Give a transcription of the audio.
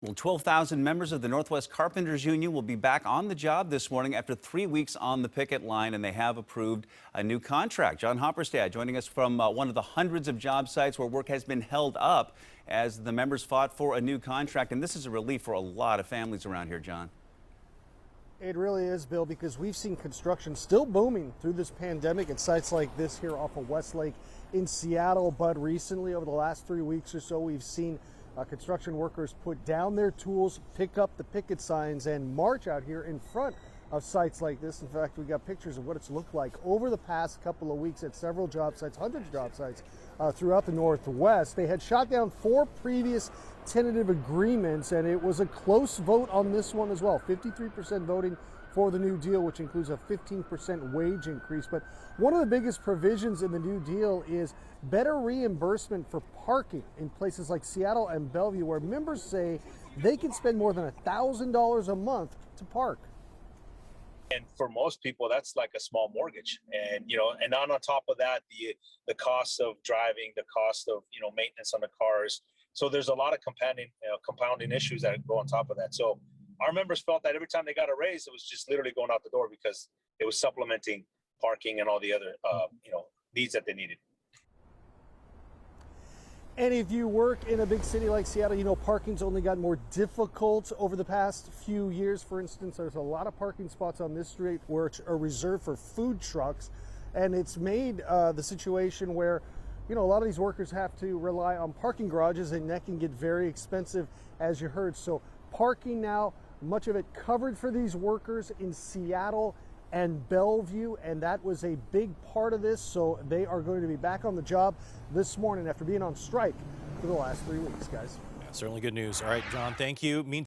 Well, 12,000 members of the Northwest Carpenters Union will be back on the job this morning after 3 weeks on the picket line, and they have approved a new contract. John Hopperstad joining us from one of the hundreds of job sites where work has been held up as the members fought for a new contract. And this is a relief for a lot of families around here, John. It really is, Bill, because we've seen construction still booming through this pandemic at sites like this here off of Westlake in Seattle. But recently, over the last 3 weeks or so, we've seen construction workers put down their tools, pick up the picket signs, and march out here in front of sites like this. In fact, we got pictures of what it's looked like over the past couple of weeks at several job sites, hundreds of job sites throughout the Northwest. They had shot down 4 previous tentative agreements, and it was a close vote on this one as well. 53% voting for the new deal, which includes a 15% wage increase. But one of the biggest provisions in the new deal is better reimbursement for parking in places like Seattle and Bellevue, where members say they can spend more than $1,000 a month to park. And for most people, that's like a small mortgage. And, and on top of that, the cost of driving, the cost of, maintenance on the cars. So there's a lot of compounding issues that go on top of that. So our members felt that every time they got a raise, it was just literally going out the door because it was supplementing parking and all the other, needs that they needed. And if you work in a big city like Seattle, parking's only gotten more difficult over the past few years. For instance, there's a lot of parking spots on this street which are reserved for food trucks. And it's made the situation where, a lot of these workers have to rely on parking garages, and that can get very expensive, as you heard. So parking now, much of it covered for these workers in Seattle and Bellevue, and that was a big part of this. So they are going to be back on the job this morning after being on strike for the last 3 weeks, guys. Yeah, certainly good news. All right, John, thank you.